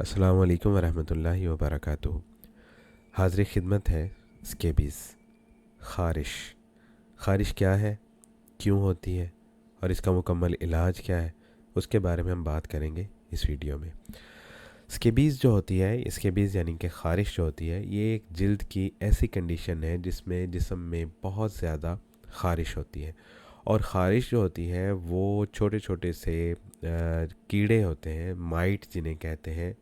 अस्सलाम वालेकुम वरहमतुल्लाहि वबरकातुहू। हाज़िर खिदमत है स्केबीज़। ख़ारिश। ख़ारिश क्या है, क्यों होती है और इसका मुकम्मल इलाज क्या है, उसके बारे में हम बात करेंगे इस वीडियो में। स्केबीज़ जो होती है, स्केबीज़ यानी कि ख़ारिश जो होती है, ये एक जल्द की ऐसी कंडीशन है जिसमें जिस्म में बहुत ज़्यादा ख़ारिश होती है। और ख़ारिश जो होती है वो छोटे छोटे से कीड़े होते हैं, माइट जिन्हें कहते हैं,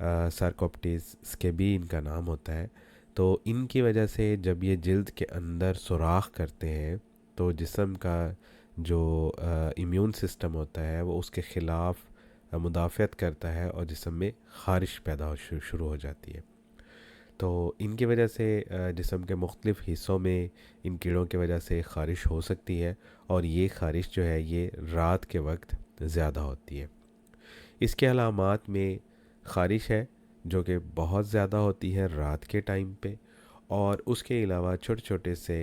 सार्कोप्टिस स्केबी इनका नाम होता है। तो इनकी वजह से जब ये जल्द के अंदर सुराख करते हैं तो जिस्म का जो इम्यून सिस्टम होता है वो उसके ख़िलाफ़ मुदाफ़त करता है और जिस्म में ख़ारिश पैदा हो शुरू हो जाती है। तो इनकी वजह से जिस्म के मुख्तलिफ़ हिस्सों में इन कीड़ों की वजह से ख़ारिश हो सकती है। और ये ख़ारिश जो है ये रात के वक्त ज़्यादा होती है। इसके अलामात में ख़ारिश है जो कि बहुत ज़्यादा होती है रात के टाइम पे। और उसके अलावा छोटे छोटे से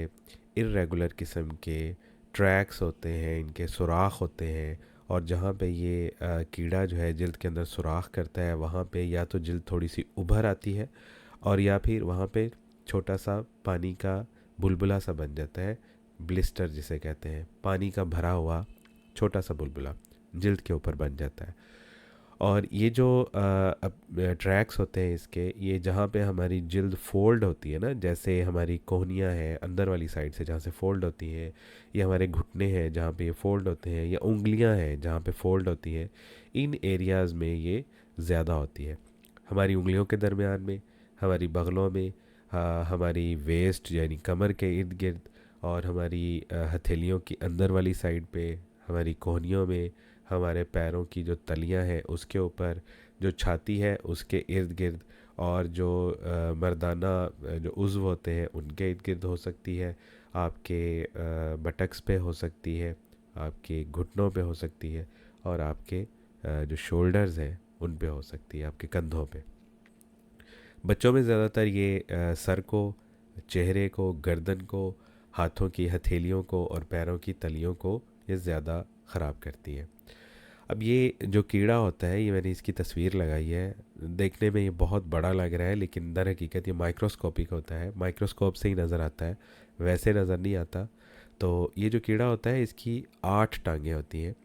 इर्रेगुलर किस्म के ट्रैक्स होते हैं, इनके सुराख होते हैं। और जहाँ पे ये कीड़ा जो है जल्द के अंदर सुराख करता है वहाँ पे या तो जल्द थोड़ी सी उभर आती है और या फिर वहाँ पे छोटा सा पानी का बुलबुला सा बन जाता है। ब्लिस्टर जिसे कहते हैं, पानी का भरा हुआ छोटा सा बुलबुला जल्द के ऊपर बन जाता है। और ये जो ट्रैक्स होते हैं इसके, ये जहाँ पे हमारी जिल्द फोल्ड होती है ना, जैसे हमारी कोहनियाँ हैं अंदर वाली साइड से जहाँ से फोल्ड होती हैं, ये हमारे घुटने हैं जहाँ पे ये फोल्ड होते हैं, या उंगलियाँ हैं जहाँ पे फोल्ड होती हैं, इन एरियाज़ में ये ज़्यादा होती है। हमारी उंगलियों के दरमियान में, हमारी बगलों में, हमारी वेस्ट यानी कमर के इर्द गिर्द, और हमारी हथेलियों की अंदर वाली साइड पे, हमारी कोहनियों में, हमारे पैरों की जो तलियां हैं उसके ऊपर, जो छाती है उसके इर्द गिर्द, और जो मर्दाना जो उज़्व होते हैं उनके इर्द गिर्द हो सकती है। आपके बटक्स पे हो सकती है, आपके घुटनों पे हो सकती है, और आपके जो शोल्डर्स हैं उन पे हो सकती है, आपके कंधों पे। बच्चों में ज़्यादातर ये सर को, चेहरे को, गर्दन को, हाथों की हथेलियों को और पैरों की तलियों को ये ज़्यादा ख़राब करती है। अब ये जो कीड़ा होता है, ये मैंने इसकी तस्वीर लगाई है। देखने में ये बहुत बड़ा लग रहा है लेकिन दर हकीकत ये माइक्रोस्कोपिक होता है, माइक्रोस्कोप से ही नज़र आता है, वैसे नज़र नहीं आता। तो ये जो कीड़ा होता है इसकी 8 टांगें होती हैं।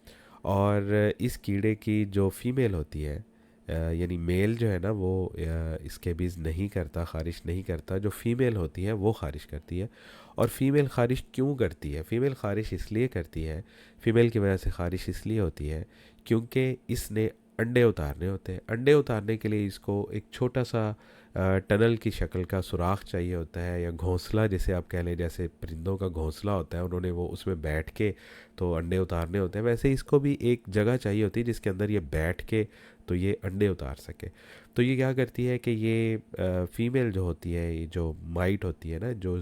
और इस कीड़े की जो फीमेल होती है, यानी मेल जो है ना वो स्कैबीज़ नहीं करता, ख़ारिश नहीं करता। जो फ़ीमेल होती है वो ख़ारिश करती है। और फ़ीमेल ख़ारिश क्यों करती है? फ़ीमेल ख़ारिश इसलिए करती है, फ़ीमेल की वजह से ख़ारिश इसलिए होती है क्योंकि इसने अंडे उतारने होते हैं। अंडे उतारने के लिए इसको एक छोटा सा टनल की शक्ल का सुराख चाहिए होता है, या घोंसला जिसे आप कह लें, जैसे परिंदों का घोंसला होता है, उन्होंने वो उसमें बैठ के तो अंडे उतारने होते हैं, वैसे इसको भी एक जगह चाहिए होती है जिसके अंदर ये बैठ के तो ये अंडे उतार सके। तो ये क्या करती है कि ये फ़ीमेल जो होती है, ये जो माइट होती है ना, जो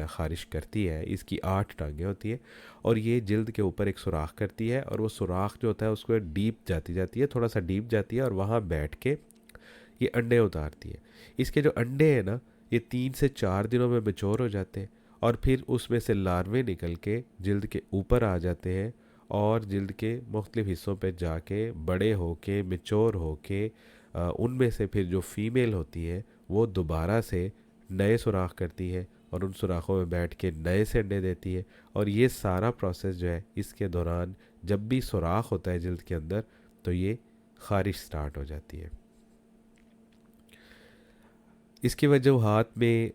ख़ारिश करती है, इसकी 8 टांगें होती हैं। और ये जल्द के ऊपर एक सुराख करती है, और वो सुराख जो होता है उसको डीप जाती जाती है, थोड़ा सा डीप जाती है, और वहाँ बैठ के ये अंडे उतारती है। इसके जो अंडे हैं ना, ये 3 से 4 दिनों में मैच्योर हो जाते हैं। और फिर उसमें से लार्वे निकल के जल्द के ऊपर आ जाते हैं, और जल्द के मुख्तलिफ़ हिस्सों पे जाके बड़े होके मैच्योर होके उनमें से फिर जो फ़ीमेल होती है वो दोबारा से नए सुराख करती है, और उन सुराखों में बैठ के नए से अंडे देती है। और ये सारा प्रोसेस जो है, इसके दौरान जब भी सुराख होता है जल्द के अंदर, तो ये ख़ारिश स्टार्ट हो जाती है। इसकी वजूहात में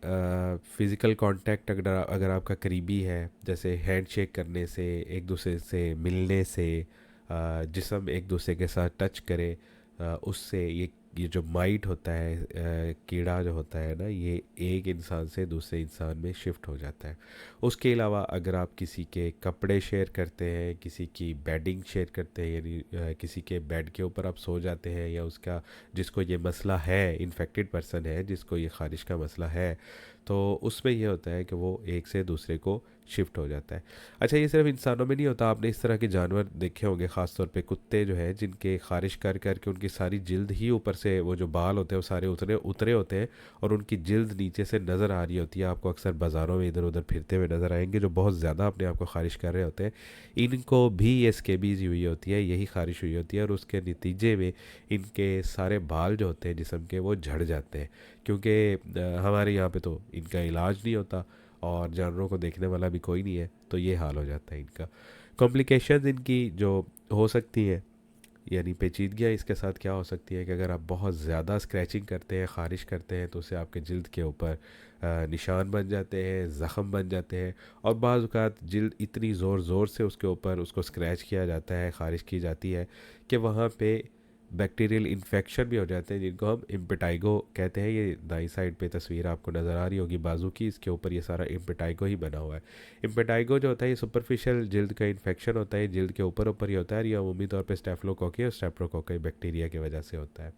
फ़िज़िकल कांटेक्ट अगर अगर आपका करीबी है, जैसे हैंड शेक करने से, एक दूसरे से मिलने से, जिस्म एक दूसरे के साथ टच करे, उससे ये जो माइट होता है, कीड़ा जो होता है ना, ये एक इंसान से दूसरे इंसान में शिफ्ट हो जाता है। उसके अलावा अगर आप किसी के कपड़े शेयर करते हैं, किसी की बेडिंग शेयर करते हैं, यानी किसी के बेड के ऊपर आप सो जाते हैं, या उसका जिसको ये मसला है, इन्फेक्टेड पर्सन है जिसको ये ख़ारिश का मसला है, तो उसमें ये होता है कि वो एक से दूसरे को शिफ्ट हो जाता है। अच्छा, ये सिर्फ इंसानों में नहीं होता, आपने इस तरह के जानवर देखे होंगे, ख़ास तौर पे कुत्ते जो हैं जिनके ख़ारिश कर कर के उनकी सारी जिल्द ही ऊपर से, वो जो बाल होते हैं वो सारे उतरे उतरे होते हैं और उनकी जिल्द नीचे से नज़र आ रही होती है। आपको अक्सर बाज़ारों में इधर उधर फिरते हुए नज़र आएंगे, जो बहुत ज़्यादा अपने आप को ख़ारिश कर रहे होते हैं। इनको भी ये स्केबीज़ हुई होती है, यही ख़ारिश हुई होती है, और उसके नतीजे में इनके सारे बाल जो होते हैं जिस्म के वो झड़ जाते हैं। क्योंकि हमारे यहाँ पे तो इनका इलाज नहीं होता और जानवरों को देखने वाला भी कोई नहीं है, तो ये हाल हो जाता है इनका। कॉम्प्लिकेशंस इनकी जो हो सकती हैं, यानी पेचीदगियाँ इसके साथ क्या हो सकती है कि अगर आप बहुत ज़्यादा स्क्रैचिंग करते हैं, ख़ारिश करते हैं, तो उससे आपके जल्द के ऊपर निशान बन जाते हैं, ज़ख़म बन जाते हैं। और बाज़ औक़ात जल्द इतनी ज़ोर ज़ोर से उसके ऊपर उसको स्क्रैच किया जाता है, ख़ारिश की जाती है कि वहाँ पे बैक्टीरियल इन्फेक्शन भी हो जाते हैं, जिनको हम इम्पेटाइगो कहते हैं। ये दाई साइड पे तस्वीर आपको नज़र आ रही होगी बाजू की, इसके ऊपर ये सारा इम्पेटाइगो ही बना हुआ है। इम्पेटाइगो जो होता है ये सुपरफिशियल जल्द का इन्फेक्शन होता है, जल्द के ऊपर ऊपर ही होता है। ये अमूमी तौर पे स्टेफिलोकोकी और स्टेप्टोकोकई बैक्टीरिया की वजह से होता है।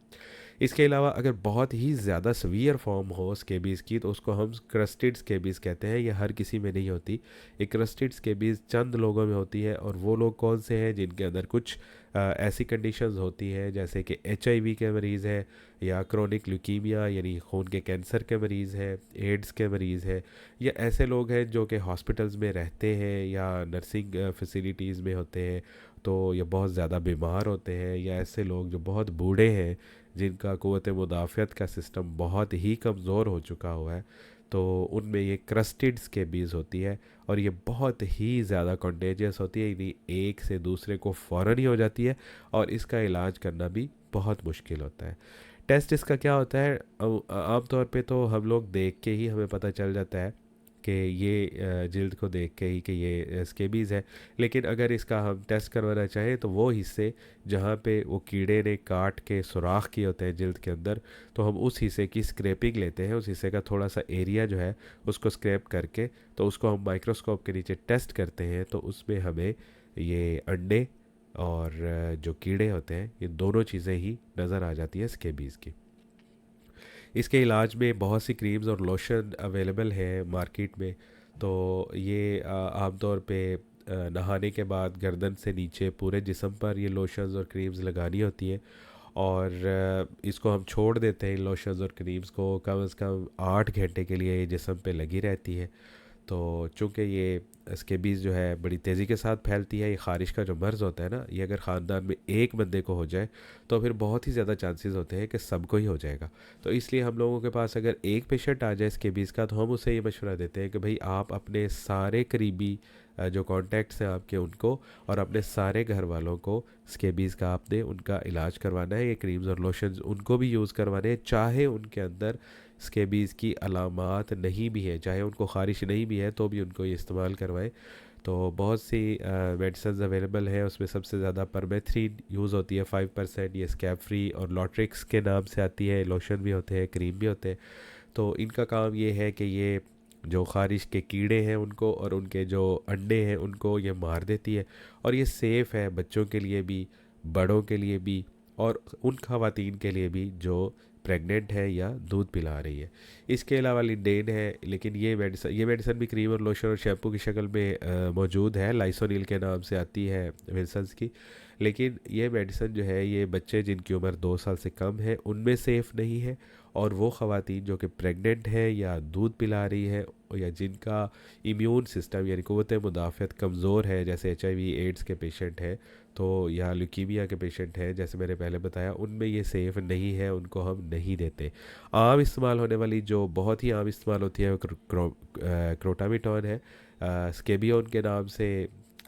इसके अलावा अगर बहुत ही ज़्यादा सवियर फॉर्म हो स्केबीज़ की, तो उसको हम क्रस्टेड स्केबीज़ कहते हैं। ये हर किसी में नहीं होती। एक क्रस्टेड स्केबीज़ चंद लोगों में होती है, और वो लोग कौन से हैं जिनके अंदर कुछ ऐसी कंडीशंस होती हैं जैसे कि HIV के मरीज़ हैं, या क्रोनिक ल्यूकीमिया यानी खून के कैंसर के मरीज़ हैं, एड्स के मरीज़ हैं, या ऐसे लोग हैं जो कि हॉस्पिटल्स में रहते हैं या नर्सिंग फैसिलिटीज़ में होते हैं, तो ये बहुत ज़्यादा बीमार होते हैं, या ऐसे लोग जो बहुत बूढ़े हैं जिनका क़ुव्वत मुदाफ़ियत का सिस्टम बहुत ही कमज़ोर हो चुका हुआ है, तो उनमें ये क्रस्टेड स्केबीज़ होती है। और ये बहुत ही ज़्यादा कंटेजियस होती है, यानी एक से दूसरे को फ़ौरन ही हो जाती है, और इसका इलाज करना भी बहुत मुश्किल होता है। टेस्ट इसका क्या होता है, आम तौर पे तो हम लोग देख के ही हमें पता चल जाता है कि ये जल्द को देख के ही कि ये स्केबीज़ है। लेकिन अगर इसका हम टेस्ट करवाना चाहें, तो वो हिस्से जहाँ पे वो कीड़े ने काट के सुराख किए होते हैं जल्द के अंदर, तो हम उस हिस्से की स्क्रैपिंग लेते हैं। उस हिस्से का थोड़ा सा एरिया जो है उसको स्क्रैप करके, तो उसको हम माइक्रोस्कोप के नीचे टेस्ट करते हैं, तो उसमें हमें ये अंडे और जो कीड़े होते हैं, ये दोनों चीज़ें ही नज़र आ जाती है स्केबीज़ की। इसके इलाज में बहुत सी क्रीम्स और लोशन अवेलेबल है मार्केट में। तो ये आमतौर पे नहाने के बाद गर्दन से नीचे पूरे जिस्म पर ये लोशंस और क्रीम्स लगानी होती हैं, और इसको हम छोड़ देते हैं इन लोशंस और क्रीम्स को कम से कम 8 घंटे के लिए, ये जिस्म पे लगी रहती है। तो चूँकि ये स्केबीज़ जो है बड़ी तेज़ी के साथ फैलती है, ये ख़ारिश का जो मर्ज़ होता है ना, ये अगर ख़ानदान में एक बंदे को हो जाए तो फिर बहुत ही ज़्यादा चांसेस होते हैं कि सबको ही हो जाएगा। तो इसलिए हम लोगों के पास अगर एक पेशेंट आ जाए स्केबीज़ का, तो हम उसे ये मशवरा देते हैं कि भाई आप अपने सारे करीबी जो कॉन्टैक्ट्स हैं आपके, उनको और अपने सारे घर वालों को स्केबीज़ का आपने उनका इलाज करवाना है। ये क्रीम्स और लोशंस उनको भी यूज़ करवाने हैं, चाहे उनके अंदर स्केबीज़ की अलामात नहीं भी है, चाहे उनको ख़ारिश नहीं भी है, तो भी उनको ये इस्तेमाल करवाएं। तो बहुत सी मेडिसिन अवेलेबल है, उसमें सबसे ज़्यादा परमेथ्रिन यूज़ होती है 5%। ये स्कैब फ्री और लॉट्रिक्स के नाम से आती है। लोशन भी होते हैं, क्रीम भी होते हैं। तो इनका काम ये है कि ये जो ख़ारिश के कीड़े हैं उनको, और उनके जो अंडे हैं उनको ये मार देती है। और ये सेफ़ है बच्चों के लिए भी, बड़ों के लिए भी, और उन ख़वातीन के लिए भी जो प्रेग्नेंट है या दूध पिला रही है। इसके अलावा लिंडेन है, लेकिन ये मेडिसिन भी क्रीम और लोशन और शैम्पू की शक्ल में मौजूद है। लाइसोनिल के नाम से आती है विल्सन्स की। लेकिन ये मेडिसिन जो है, ये बच्चे जिनकी उम्र 2 साल से कम है उनमें सेफ़ नहीं है, और वो ख़वातीन जो कि प्रेग्नेंट है या दूध पिला रही है, या जिनका इम्यून सिस्टम यानी क़ुव्वत मुदाफ़ियत कमज़ोर है, जैसे HIV एड्स के पेशेंट हैं, तो या ल्यूकीमिया के पेशेंट हैं जैसे मैंने पहले बताया, उनमें ये सेफ़ नहीं है, उनको हम नहीं देते। आम इस्तेमाल होने वाली, जो बहुत ही आम इस्तेमाल होती है, वो क्रोटामिटॉन है। स्केबियोन के नाम से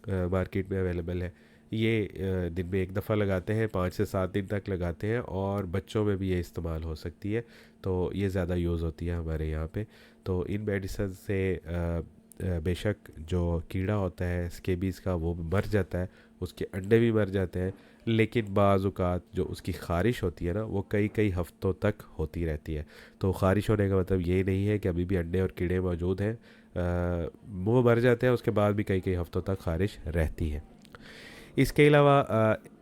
मार्केट में अवेलेबल है। ये दिन में एक दफ़ा लगाते हैं, 5 से 7 दिन तक लगाते हैं, और बच्चों में भी ये इस्तेमाल हो सकती है। तो ये ज़्यादा यूज़ होती है हमारे यहाँ पे। तो इन मेडिसिन से बेशक जो कीड़ा होता है स्केबीज़ का वो मर जाता है, उसके अंडे भी मर जाते हैं, लेकिन बाज़ औक़ात जो उसकी ख़ारिश होती है ना, वो कई कई हफ़्तों तक होती रहती है। तो ख़ारिश होने का मतलब ये नहीं है कि अभी भी अंडे और कीड़े मौजूद हैं, वो मर जाते हैं, उसके बाद भी कई कई हफ़्तों तक ख़ारिश रहती है। इसके अलावा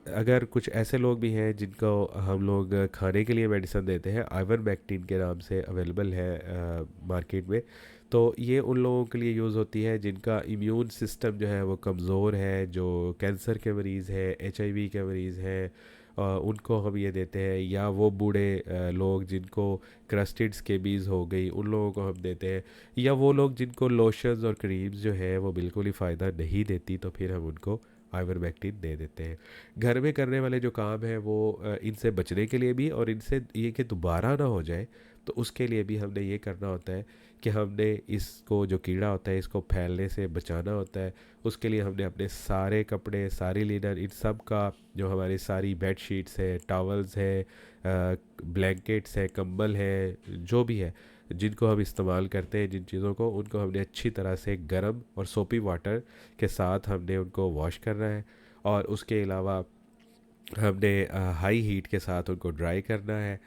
अगर कुछ ऐसे लोग भी हैं जिनको हम लोग खाने के लिए मेडिसिन देते हैं, आइवरमेक्टिन के नाम से अवेलेबल है मार्केट में। तो ये उन लोगों के लिए यूज़ होती है जिनका इम्यून सिस्टम जो है वो कमज़ोर है, जो कैंसर के मरीज़ हैं, एचआईवी के मरीज़ हैं, उनको हम ये देते हैं। या वो बूढ़े लोग जिनको क्रस्टेड स्केबीज़ हो गई, उन लोगों को हम देते हैं। या वो लोग जिनको लोशंस और क्रीम्स जो है वो बिल्कुल ही फ़ायदा नहीं देती, तो फिर हम उनको आइवरमेक्टिन दे देते हैं। घर में करने वाले जो काम है वो इनसे बचने के लिए भी, और इनसे ये कि दोबारा ना हो जाए, तो उसके लिए भी हमने ये करना होता है कि हमने इसको, जो कीड़ा होता है, इसको फैलने से बचाना होता है। उसके लिए हमने अपने सारे कपड़े, सारी लिनन, इन सब का, जो हमारी सारी बेड शीट्स है, टॉवल्स है, ब्लैंकेट्स है, कंबल है, जो भी है जिनको हम इस्तेमाल करते हैं, जिन चीज़ों को, उनको हमने अच्छी तरह से गर्म और सोपी वाटर के साथ हमने उनको वॉश करना है। और उसके अलावा हमने हाई हीट के साथ उनको ड्राई करना है।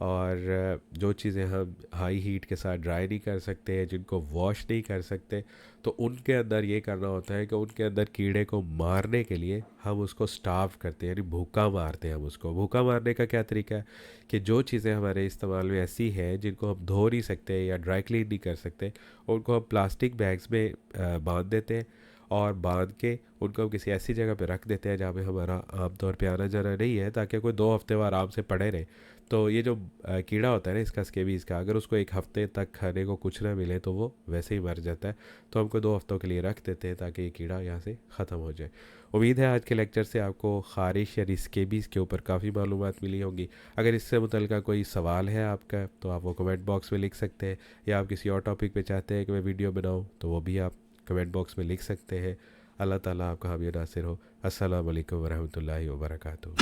और जो चीज़ें हम हाई हीट के साथ ड्राई नहीं कर सकते हैं, जिनको वॉश नहीं कर सकते, तो उनके अंदर ये करना होता है कि उनके अंदर कीड़े को मारने के लिए हम उसको स्टाव करते हैं, यानी भूखा मारते हैं। हम उसको भूखा मारने का क्या तरीका है कि जो चीज़ें हमारे इस्तेमाल में ऐसी हैं जिनको हम धो नहीं सकते या ड्राई क्लीन नहीं कर सकते, उनको हम प्लास्टिक बैग्स में बांध देते हैं। और बांध के उनको हम किसी ऐसी जगह पे रख देते हैं जहाँ पे हमारा आमतौर पे आना जाना नहीं है, ताकि कोई 2 हफ्ते बाद आराम से पड़े रहे। तो ये जो कीड़ा होता है ना इसका, स्केबीज़ का, अगर उसको 1 हफ्ते तक खाने को कुछ ना मिले तो वो वैसे ही मर जाता है। तो हमको 2 हफ्तों के लिए रख देते हैं ताकि ये कीड़ा यहाँ से ख़त्म हो जाए। उम्मीद है आज के लेक्चर से आपको ख़ारिश यानी स्केबीज़ के ऊपर काफ़ी मालूमात मिली होंगी। अगर इससे मुतल्लिका कोई सवाल है आपका, तो आप वो कमेंट बॉक्स में लिख सकते हैं। या आप किसी और टॉपिक पे चाहते हैं कि मैं वीडियो बनाऊँ, तो वो भी आप कमेंट बॉक्स में लिख सकते हैं। अल्लाह ताला आपका हामी नासिर हो। अस्सलाम वालेकुम वरहमतुल्लाहि वबरकातुहू।